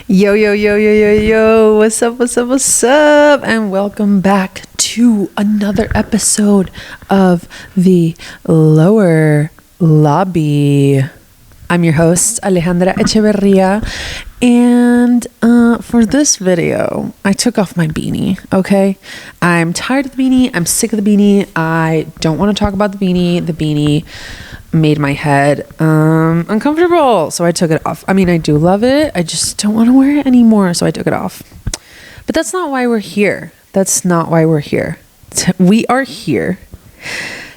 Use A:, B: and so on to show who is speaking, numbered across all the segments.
A: Yo, yo, yo, yo, yo, yo. What's up, what's up, what's up? And welcome back to another episode of the Lower Lobby. I'm your host, Alejandra Echeverria. And for this video, I took off my beanie, okay? I'm tired of the beanie. I'm sick of the beanie. I don't want to talk about the beanie. The beanie made my head uncomfortable, so I took it off. I mean, I do love it. I just don't want to wear it anymore, so I took it off. But that's not why we're here. That's not why we're here. We are here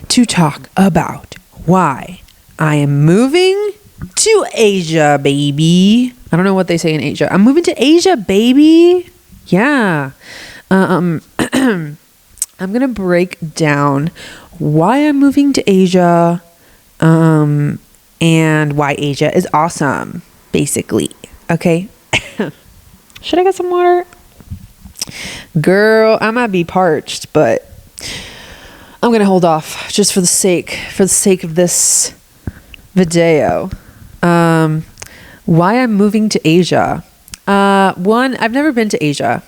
A: to talk about why I am moving to Asia, baby. I don't know what they say in Asia. I'm moving to Asia, baby. Yeah. I'm gonna break down why I'm moving to Asia, and why Asia is awesome, basically. Okay. Should I get some water? Girl, I might be parched, but I'm gonna hold off just for the sake of this video. Why I'm moving to Asia. One, I've never been to Asia,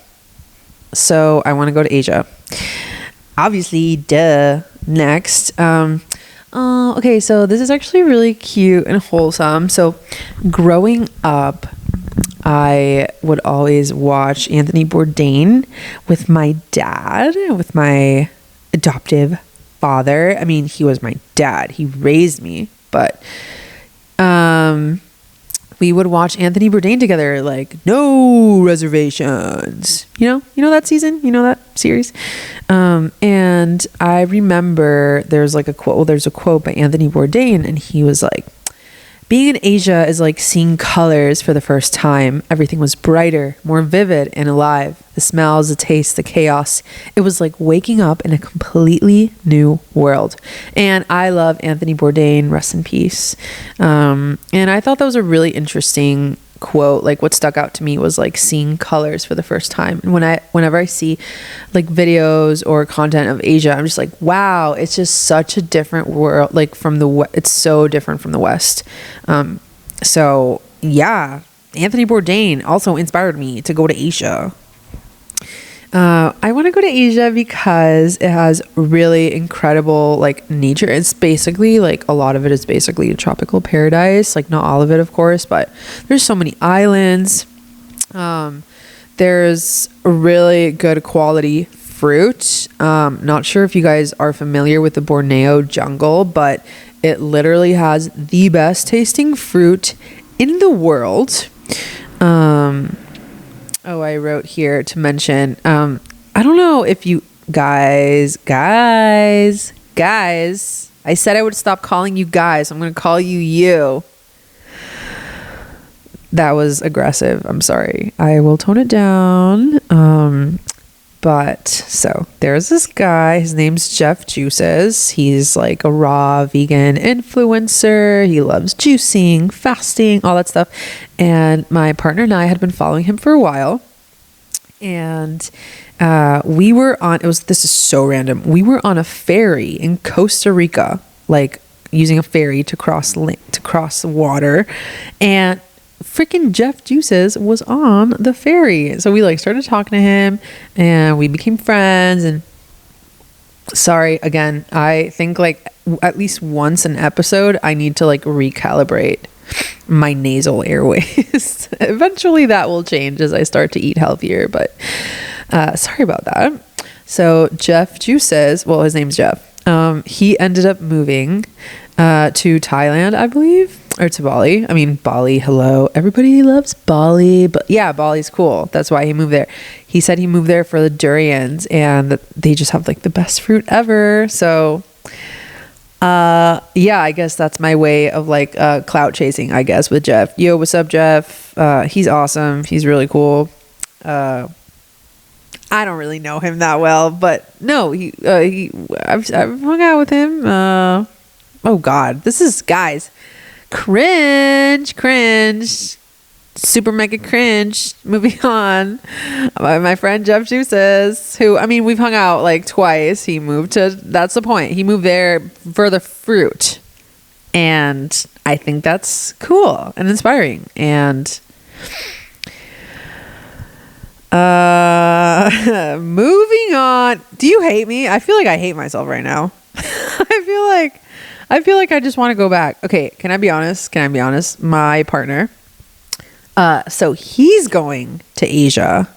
A: so I want to go to Asia. Obviously, duh. Next, okay, so this is actually really cute and wholesome. So growing up, I would always watch Anthony Bourdain with my dad, with my adoptive father. I mean, he was my dad. He raised me, but we would watch Anthony Bourdain together, like no reservations. You know that season? You know that series? And I remember there's a quote by Anthony Bourdain, and he was like, being in Asia is like seeing colors for the first time. Everything was brighter, more vivid and alive. The smells, the taste, the chaos. It was like waking up in a completely new world. And I love Anthony Bourdain, rest in peace. And I thought that was a really interesting quote. Like, what stuck out to me was like seeing colors for the first time. And whenever I see like videos or content of Asia, I'm just like, wow, it's just such a different world. Like it's so different from the West. So yeah, Anthony Bourdain also inspired me to go to Asia. I want to go to Asia because it has really incredible like nature. It's basically like a lot of it is basically a tropical paradise. Like not all of it, of course, but there's so many islands. There's really good quality fruit. Not sure if you guys are familiar with the Borneo jungle, but it literally has the best tasting fruit in the world. Oh, I wrote here to mention, I don't know if you guys, I said I would stop calling you guys. I'm going to call you. That was aggressive. I'm sorry. I will tone it down. But so there's this guy, his name's Jeff Juices. He's like a raw vegan influencer. He loves juicing, fasting, all that stuff. And my partner and I had been following him for a while. And we were on, this is so random. We were on a ferry in Costa Rica, like using a ferry to cross the water. And freaking Jeff Juices was on the ferry. So we like started talking to him and we became friends. And sorry, again, I think like at least once an episode, I need to like recalibrate my nasal airways. Eventually that will change as I start to eat healthier, but sorry about that. So Jeff Juices, well, his name's Jeff. He ended up moving to Thailand, I believe, or to Bali. I mean, Bali, hello. Everybody loves Bali, but yeah, Bali's cool. That's why he moved there. He said he moved there for the durians and they just have like the best fruit ever. So, yeah, I guess that's my way of like, clout chasing, I guess, with Jeff. Yo, what's up, Jeff? He's awesome. He's really cool. I don't really know him that well, but no, I've hung out with him. Oh God, this is, guys, cringe, super mega cringe. Moving on. My friend Jeff Juices, who, I mean, we've hung out like twice. That's the point. He moved there for the fruit. And I think that's cool and inspiring. And Moving on. Do you hate me? I feel like I hate myself right now. I feel like I just want to go back. Okay, can I be honest? My partner, so he's going to Asia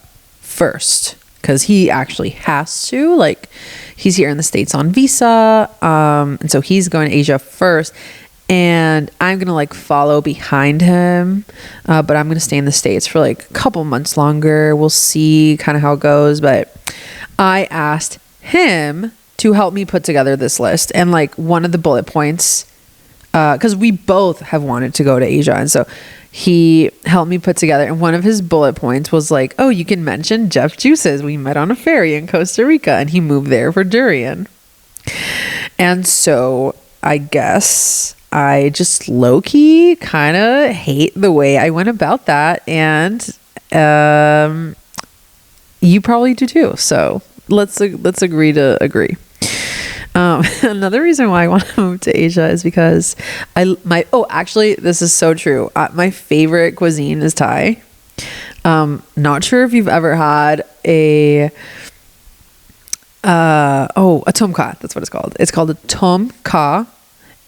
A: first because he actually has to. Like, he's here in the States on visa, and so he's going to Asia first. And I'm gonna like follow behind him, but I'm gonna stay in the States for like a couple months longer. We'll see kind of how it goes. But I asked him to help me put together this list, and like one of the bullet points, because we both have wanted to go to Asia, and so he helped me put together. And one of his bullet points was like, "Oh, you can mention Jeff Juices. We met on a ferry in Costa Rica, and he moved there for durian." And so I guess I just low-key kind of hate the way I went about that, and you probably do too. So let's agree to agree. Another reason why I want to move to Asia is because actually this is so true. My favorite cuisine is Thai. Not sure if you've ever had a tom kha. That's what it's called. It's called a tom kha.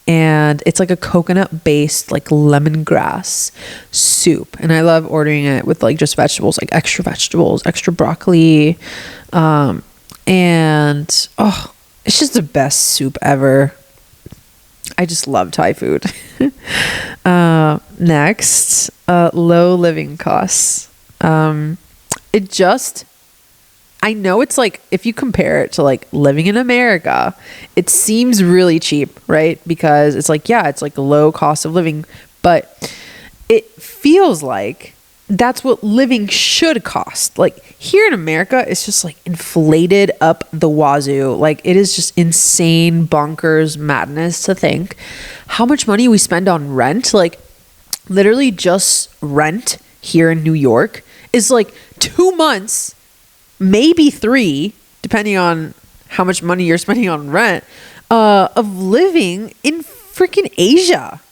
A: And it's like a coconut based like lemongrass soup. And I love ordering it with like just vegetables, like extra vegetables, extra broccoli. And it's just the best soup ever. I just love Thai food. Next, low living costs. I know it's like, if you compare it to like living in America, it seems really cheap, right? Because it's like, yeah, it's like a low cost of living, but it feels like that's what living should cost. Like here in America, it's just like inflated up the wazoo. Like it is just insane, bonkers madness to think how much money we spend on rent. Like literally just rent here in New York is like 2 months, maybe 3, depending on how much money you're spending on rent, of living in freaking Asia.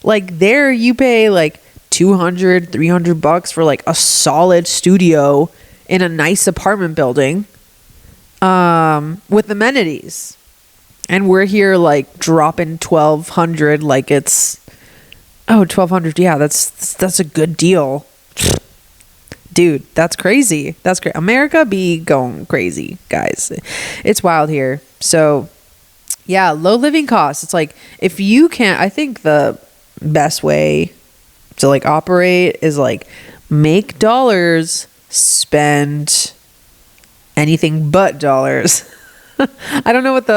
A: Like there you pay like $200-$300 for like a solid studio in a nice apartment building, with amenities. And we're here like dropping $1,200 like it's $1,200. Yeah, that's a good deal. Dude, that's crazy. That's great. America be going crazy, guys. It's wild here. So yeah, low living costs. It's like, if you can't, I think the best way to like operate is like make dollars, spend anything but dollars. I don't know what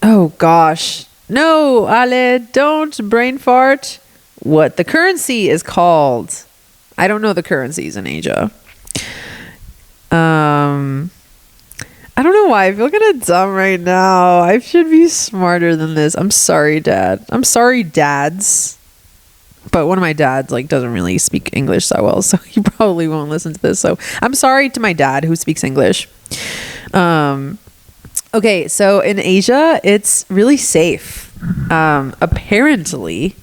A: oh gosh. No, Ale, don't brain fart. What the currency is called. I don't know the currencies in Asia. I don't know why I feel kind of dumb right now. I should be smarter than this. I'm sorry, Dad. I'm sorry, dads. But one of my dads like doesn't really speak English that well, so he probably won't listen to this. So I'm sorry to my dad who speaks English. Okay, so in Asia, it's really safe. Apparently,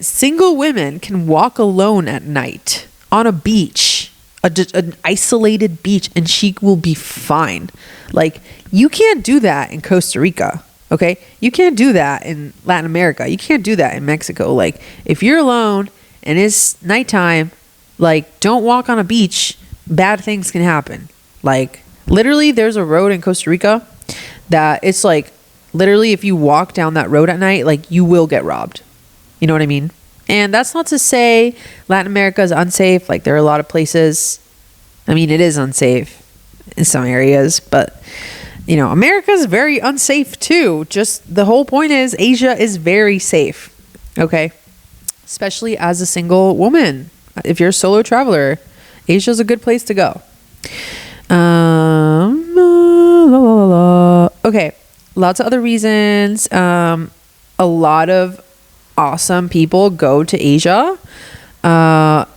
A: single women can walk alone at night on a beach, an isolated beach, and she will be fine. Like, you can't do that in Costa Rica, okay? You can't do that in Latin America. You can't do that in Mexico. Like, if you're alone and it's nighttime, like, don't walk on a beach. Bad things can happen. Like, literally, there's a road in Costa Rica that it's like, literally, if you walk down that road at night, like, you will get robbed. You know what I mean? And that's not to say Latin America is unsafe. Like, there are a lot of places. I mean, it is unsafe in some areas, but, you know, America is very unsafe too. Just the whole point is Asia is very safe. Okay. Especially as a single woman. If you're a solo traveler, Asia is a good place to go. Okay. Lots of other reasons. A lot of awesome people go to Asia and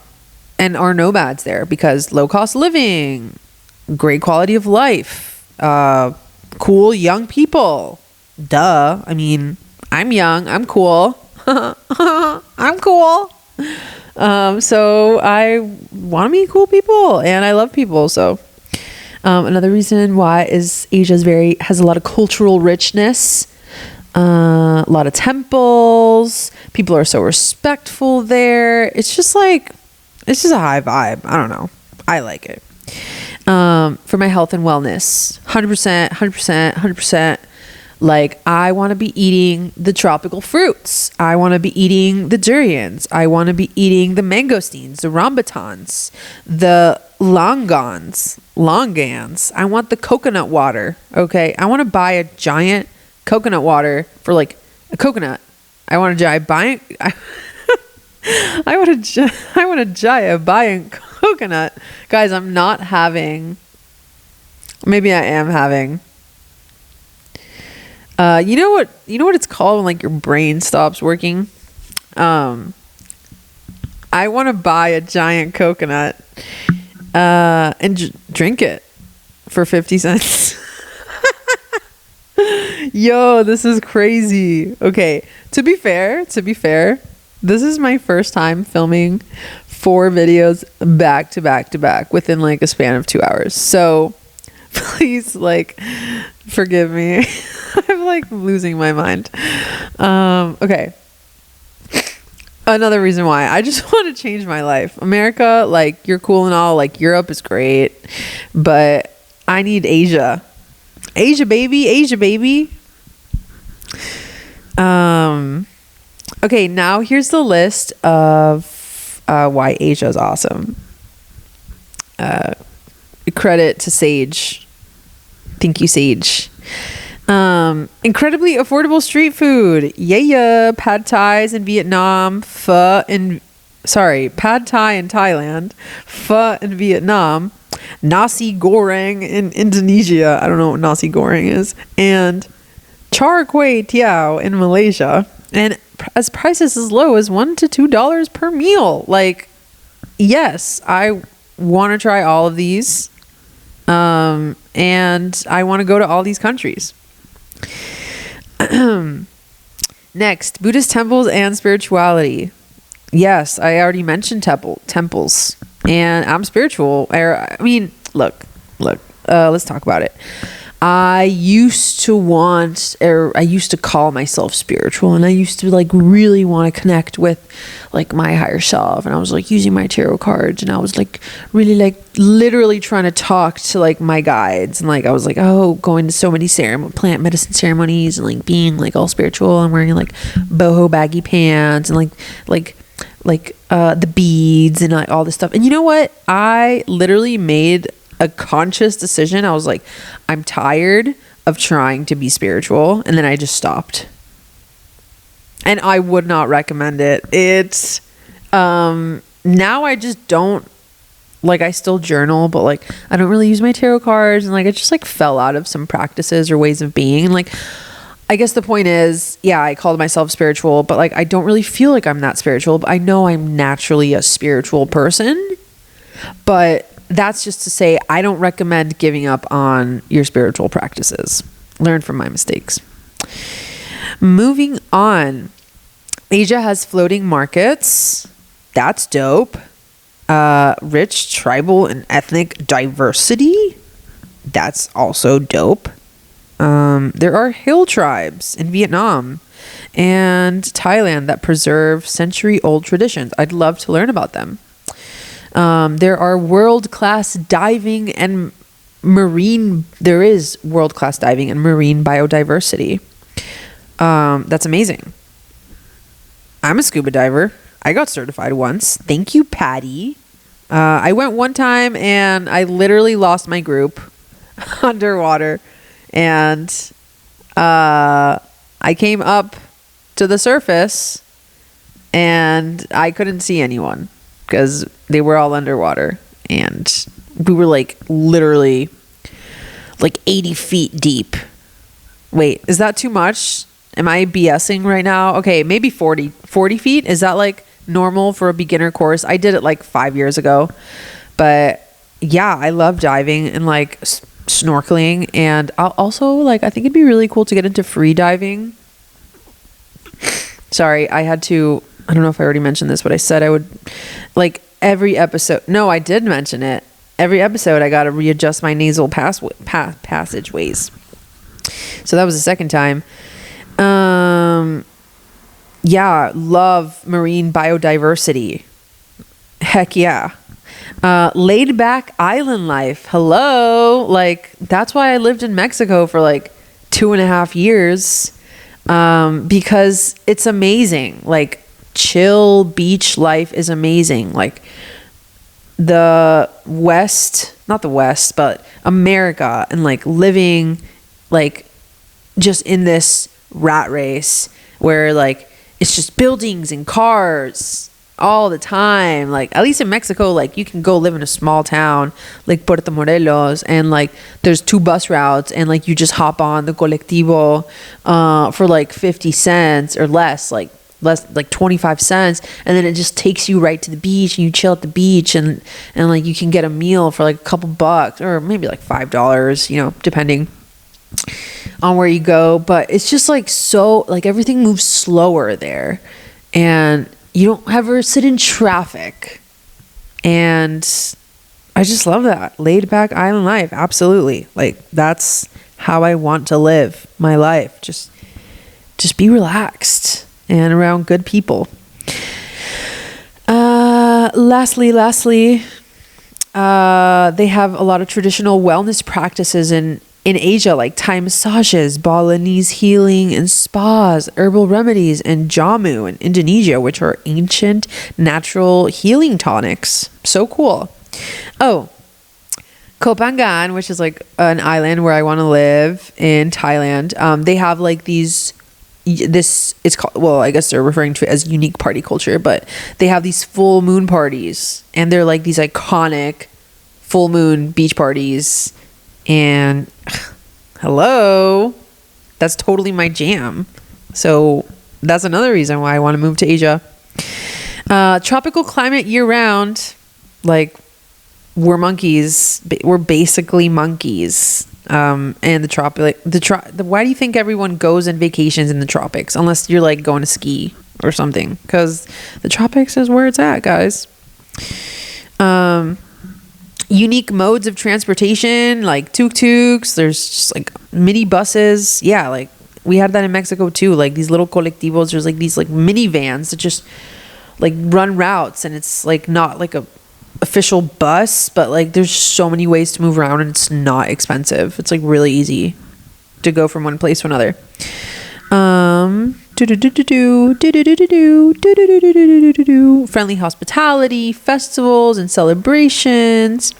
A: are nomads there because low cost living, great quality of life, cool young people. Duh. I mean, I'm young. I'm cool. I'm cool. So I want to meet cool people and I love people. So another reason why is Asia has a lot of cultural richness, a lot of temples. People are so respectful there. It's just a high vibe. I don't know. I like it. For my health and wellness, 100%, 100%, 100%. Like, I want to be eating the tropical fruits. I want to be eating the durians. I want to be eating the mangosteens, the rambutans, the longans. I want the coconut water. Okay. I want to buy a giant coconut water for like a coconut. I want to buy a giant coconut. Guys, maybe I am having, you know what it's called when like your brain stops working? I want to buy a giant coconut, and drink it for 50 cents. Yo, this is crazy. Okay. To be fair, this is my first time filming 4 videos back to back to back within like a span of 2 hours. So please, like, forgive me. I'm like losing my mind. Okay. Another reason why I just want to change my life. America, like, you're cool and all, like, Europe is great, but I need Asia. Asia baby. Okay, now here's the list of why Asia is awesome. Credit to Sage. Thank you, Sage. Incredibly affordable street food. Yeah. Pad Thais in Vietnam. Pad Thai in Thailand. Pho in Vietnam. Nasi goreng in Indonesia. I don't know what nasi goreng is. And char kway teow in Malaysia. And as prices as low as $1 to $2 per meal. Like, yes, I want to try all of these. And I want to go to all these countries. Next, Buddhist temples and spirituality. Yes, I already mentioned temples, and I'm spiritual. Look, let's talk about it. I used to call myself spiritual, and I used to like really want to connect with like my higher self, and I was like using my tarot cards, and I was like really like literally trying to talk to like my guides, and like I was like, going to so many plant medicine ceremonies, and like being like all spiritual and wearing like boho baggy pants and like the beads and like all this stuff. And you know what? I literally made a conscious decision. I was like, I'm tired of trying to be spiritual, and then I just stopped. And I would not recommend it. It's now I just don't, like, I still journal, but like I don't really use my tarot cards, and like I just like fell out of some practices or ways of being. And like, I guess the point is, yeah, I called myself spiritual, but like I don't really feel like I'm that spiritual, but I know I'm naturally a spiritual person. But that's just to say, I don't recommend giving up on your spiritual practices. Learn from my mistakes. Moving on. Asia has floating markets. That's dope. Rich tribal and ethnic diversity. That's also dope. There are hill tribes in Vietnam and Thailand that preserve century-old traditions. I'd love to learn about them. There are world-class diving and marine. There is world-class diving and marine biodiversity. That's amazing. I'm a scuba diver. I got certified once. Thank you, Patty. I went one time and I literally lost my group underwater, and I came up to the surface and I couldn't see anyone because they were all underwater, and we were like literally like 80 feet deep. Wait, is that too much? Am I BSing right now? Okay, maybe 40 feet. Is that like normal for a beginner course? I did it like 5 years ago. But yeah, I love diving and like snorkeling. And I'll also like, I think it'd be really cool to get into free diving. Sorry, I had to I don't know if I already mentioned this, but I said I would, like, every episode. No, I did mention it. Every episode, I got to readjust my nasal passageways. So that was the second time. Yeah, love marine biodiversity. Heck yeah. Laid back island life. Hello. Like, that's why I lived in Mexico for like 2.5 years. Because it's amazing. Like, chill beach life is amazing. Like, the West, not the West, but America, and like living like just in this rat race where like it's just buildings and cars all the time. Like, at least in Mexico, like, you can go live in a small town like Puerto Morelos, and like there's 2 bus routes, and like you just hop on the colectivo for like 50 cents or less, like 25 cents, and then it just takes you right to the beach, and you chill at the beach, and like you can get a meal for like a couple bucks, or maybe like $5, you know, depending on where you go. But it's just like, so like everything moves slower there, and you don't ever sit in traffic, and I just love that laid back island life. Absolutely. Like, that's how I want to live my life. Just be relaxed and around good people. Lastly, they have a lot of traditional wellness practices in Asia, like Thai massages, Balinese healing and spas, herbal remedies, and jamu in Indonesia, which are ancient natural healing tonics. So cool. Oh, Koh Phangan, which is like an island where I want to live in Thailand. They have like it's called, well, I guess they're referring to it as unique party culture, but they have these full moon parties, and they're like these iconic full moon beach parties. And hello, that's totally my jam. So that's another reason why I want to move to Asia. Tropical climate year round. Like, we're monkeys. We're basically monkeys. And why do you think everyone goes on vacations in the tropics? Unless you're like going to ski or something, because the tropics is where it's at, guys. Unique modes of transportation, like tuk-tuks. There's just like mini buses. Yeah, like we had that in Mexico too. Like these little colectivos. There's like these like minivans that just like run routes, and it's like not like a official bus, but like there's so many ways to move around, and it's not expensive. It's like really easy to go from one place to another. Friendly hospitality, festivals and celebrations,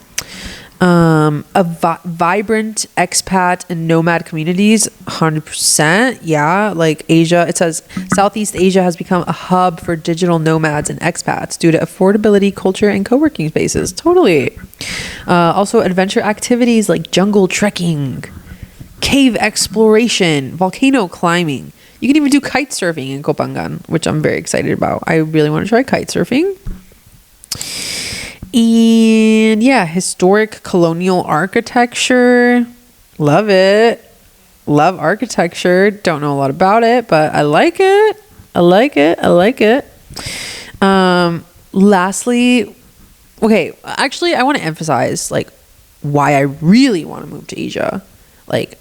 A: vibrant expat and nomad communities. 100%. Yeah, like Asia, it says Southeast Asia has become a hub for digital nomads and expats due to affordability, culture, and co-working spaces. Totally. Also adventure activities like jungle trekking, cave exploration, volcano climbing. You can even do kite surfing in Koh Phangan, which I'm very excited about. I really want to try kite surfing. And yeah, historic colonial architecture. Love it. Love architecture. Don't know a lot about it, but I like it. Lastly, okay, actually I want to emphasize like why I really want to move to Asia. Like,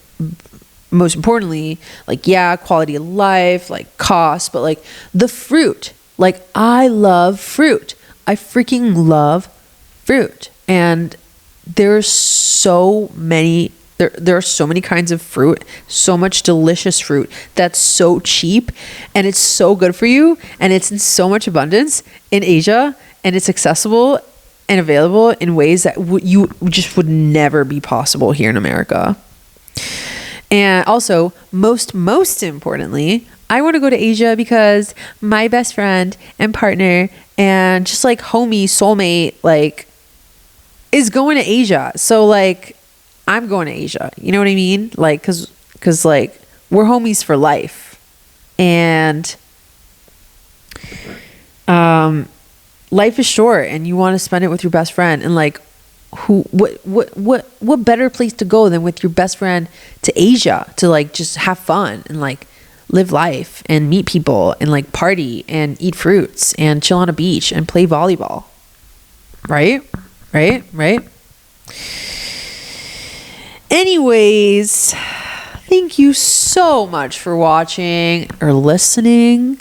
A: most importantly, like, yeah, quality of life, like cost, but like the fruit. Like, I love fruit. I freaking love fruit. And there's so many, there are so many kinds of fruit, so much delicious fruit that's so cheap, and it's so good for you, and it's in so much abundance in Asia, and it's accessible and available in ways that you just would never be possible here in America. And also, most importantly, I want to go to Asia because my best friend and partner and just like homie, soulmate, like, is going to Asia. So like, I'm going to Asia. You know what I mean? Like, cause like we're homies for life, and life is short, and you want to spend it with your best friend, and like, what better place to go than with your best friend to Asia to like just have fun and like live life and meet people and like party and eat fruits and chill on a beach and play volleyball. Right? Anyways, thank you so much for watching or listening.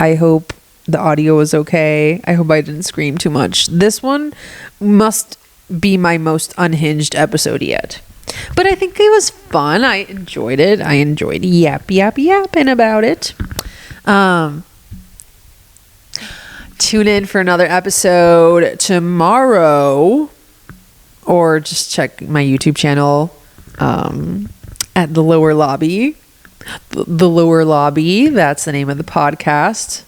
A: I hope the audio was okay. I hope I didn't scream too much. This one must be my most unhinged episode yet. But I think it was fun. I enjoyed it. I enjoyed yapping about it. Tune in for another episode tomorrow, or just check my YouTube channel at The Lower Lobby. The Lower Lobby, that's the name of the podcast.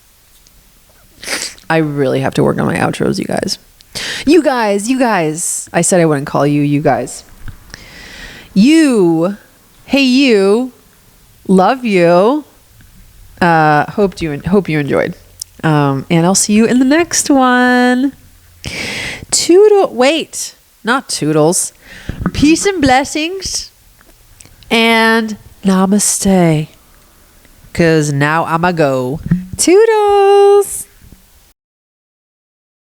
A: I really have to work on my outros, you guys. You guys. I said I wouldn't call you guys. Hey you, love you. Hope you enjoyed. And I'll see you in the next one. Not toodles. Peace and blessings. And namaste. 'Cause now I'ma go. Toodles.